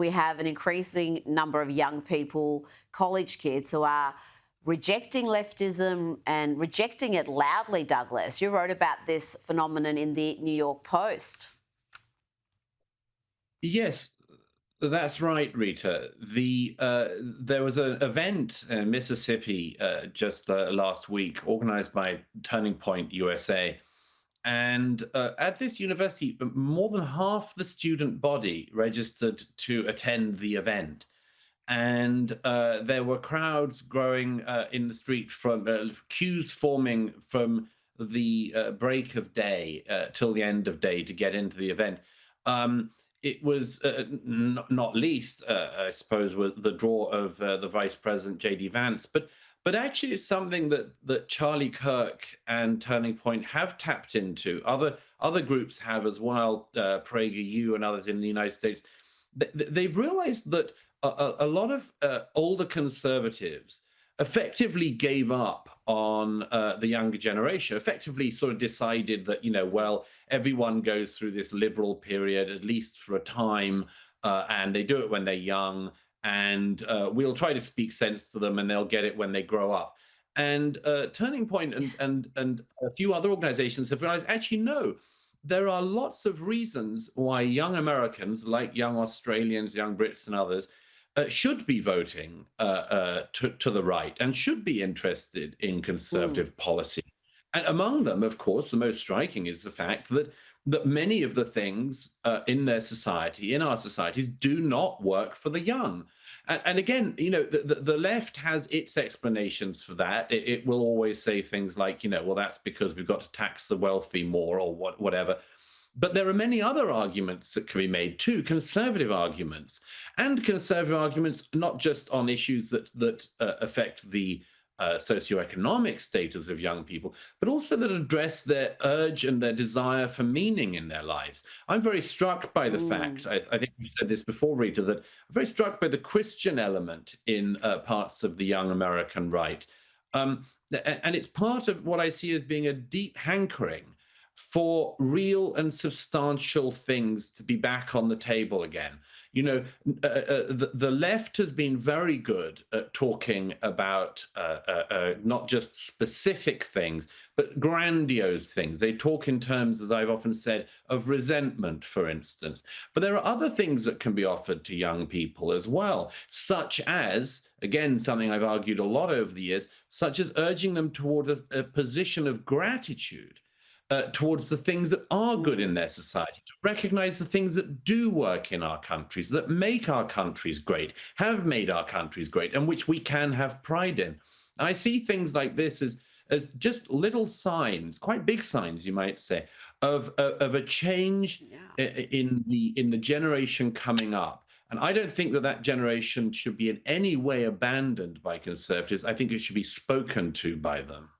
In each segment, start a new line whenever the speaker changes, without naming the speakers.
We have an increasing number of young people, college kids, who are rejecting leftism and rejecting it loudly, Douglas. You wrote about this phenomenon in the New York Post.
Yes, that's right, Rita. There was an event in Mississippi just last week, organized by Turning Point USA, and at this university, more than half the student body registered to attend the event. And there were crowds growing in the street, from queues forming from the break of day till the end of day to get into the event. It was not least, I suppose, was the draw of the Vice President J.D. Vance, but actually it's something that Charlie Kirk and Turning Point have tapped into. Other groups have as well, PragerU and others in the United States. They've realized that a lot of older conservatives effectively gave up on the younger generation, effectively sort of decided that, well, everyone goes through this liberal period, at least for a time, and they do it when they're young, and we'll try to speak sense to them, and they'll get it when they grow up. And Turning Point and a few other organizations have realized, actually, no, there are lots of reasons why young Americans, like young Australians, young Brits, and others, should be voting to the right and should be interested in
Mm.
conservative policy. And among them, of course, the most striking is the fact that many of the things in their society, in our societies, do not work for the young. And again, the left has its explanations for that. It will always say things like, well, that's because we've got to tax the wealthy more, or whatever. But there are many other arguments that can be made too, conservative arguments not just on issues that affect the socioeconomic status of young people, but also that address their urge and their desire for meaning in their lives. I'm very struck by the fact,
Mm.
I think you said this before, Rita, that I'm very struck by the Christian element in parts of the young American right. And it's part of what I see as being a deep hankering for real and substantial things to be back on the table again. The left has been very good at talking about not just specific things, but grandiose things. They talk in terms, as I've often said, of resentment, for instance. But there are other things that can be offered to young people as well, such as, again, something I've argued a lot over the years, such as urging them toward a position of gratitude towards the things that are good in
Mm.
their society, to recognize the things that do work in our countries, that make our countries great, have made our countries great, and which we can have pride in. I see things like this as just little signs, quite big signs, you might say, of a change
Yeah.
in the generation coming up. And I don't think that generation should be in any way abandoned by conservatives. I think it should be spoken to by them.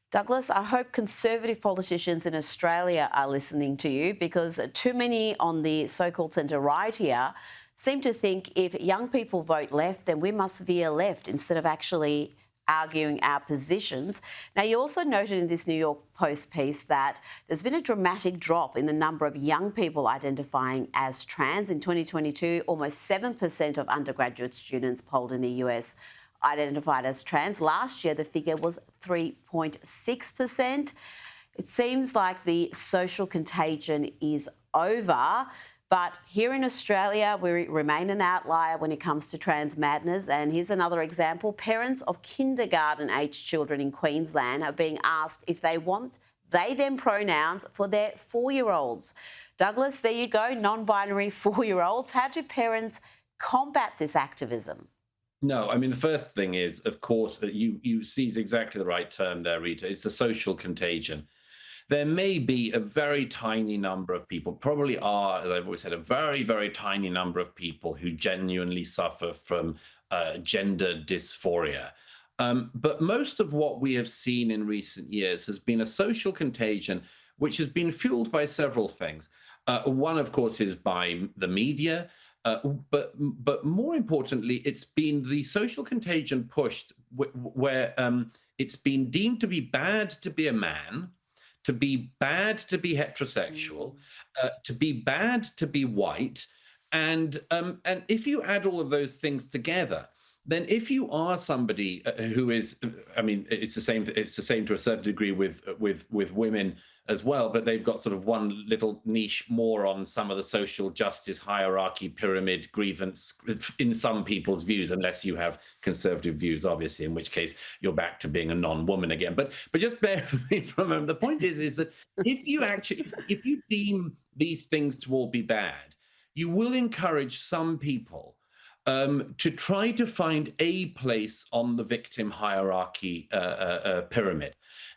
Douglas, I hope conservative politicians in Australia are listening to you, because too many on the so-called centre right here seem to think if young people vote left, then we must veer left instead of actually arguing our positions. Now, you also noted in this New York Post piece that there's been a dramatic drop in the number of young people identifying as trans. In 2022, almost 7% of undergraduate students polled in the US identified as trans. Last year, the figure was 3.6%. It seems like the social contagion is over. But here in Australia, we remain an outlier when it comes to trans madness. And here's another example. Parents of kindergarten-aged children in Queensland are being asked if they want they-them pronouns for their 4-year-olds. Douglas, there you go, non-binary 4-year-olds. How do parents combat this activism?
No, I mean, the first thing is, of course, that you seize exactly the right term there, Rita. It's a social contagion. There may be a very tiny number of people, probably are, as I've always said, a very, very tiny number of people who genuinely suffer from gender dysphoria. But most of what we have seen in recent years has been a social contagion, which has been fueled by several things. One, of course, is by the media, but more importantly, it's been the social contagion pushed where it's been deemed to be bad to be a man, to be bad to be heterosexual,
Mm.
to be bad to be white, And if you add all of those things together, then if you are somebody who is, I mean, it's the same. It's the same to a certain degree with women as well, but they've got sort of one little niche more on some of the social justice hierarchy, pyramid, grievance in some people's views, unless you have conservative views, obviously, in which case you're back to being a non-woman again. But just bear with me for a moment. The point is that if you actually if you deem these things to all be bad, you will encourage some people to try to find a place on the victim hierarchy pyramid.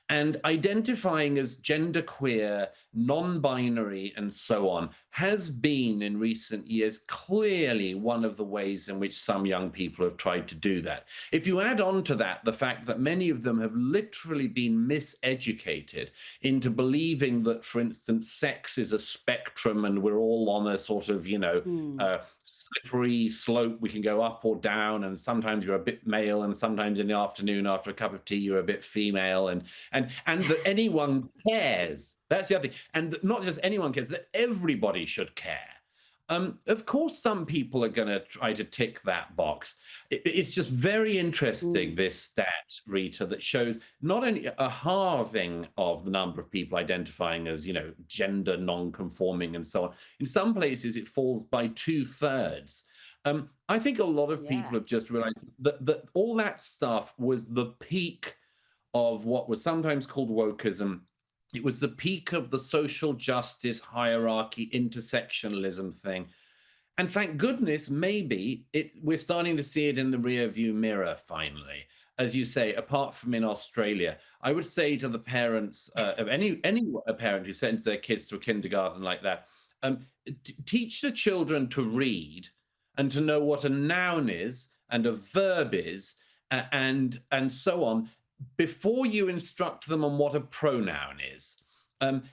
And identifying as genderqueer, non binary, and so on has been in recent years clearly one of the ways in which some young people have tried to do that. If you add on to that the fact that many of them have literally been miseducated into believing that, for instance, sex is a spectrum and we're all on a sort of,
Mm.
slippery slope. We can go up or down, and sometimes you're a bit male, and sometimes in the afternoon after a cup of tea you're a bit female, and that anyone cares. That's the other thing, and that not just anyone cares, that everybody should care. Of course, some people are going to try to tick that box. It's just very interesting,
Mm.
this stat, Rita, that shows not only a halving of the number of people identifying as, gender non-conforming and so on. In some places, it falls by 2/3. I think a lot of
Yeah.
people have just realized that all that stuff was the peak of what was sometimes called wokeism. It was the peak of the social justice hierarchy, intersectionalism thing. And thank goodness, maybe we're starting to see it in the rear view mirror finally. As you say, apart from in Australia, I would say to the parents of any parent who sends their kids to a kindergarten like that, teach the children to read and to know what a noun is and a verb is, and so on, before you instruct them on what a pronoun is.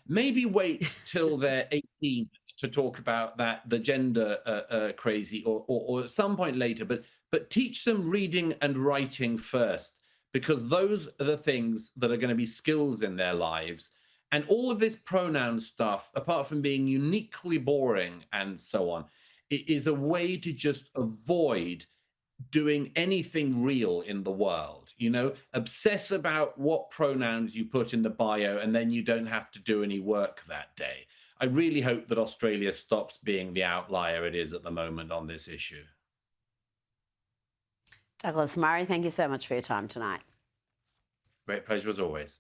Maybe wait till they're 18 to talk about that, the gender crazy, or at some point later, but teach them reading and writing first, because those are the things that are going to be skills in their lives. And all of this pronoun stuff, apart from being uniquely boring and so on, it is a way to just avoid doing anything real in the world. Obsess about what pronouns you put in the bio, and then you don't have to do any work that day. I really hope that Australia stops being the outlier it is at the moment on this issue.
Douglas Murray, thank you so much for your time tonight.
Great pleasure as always.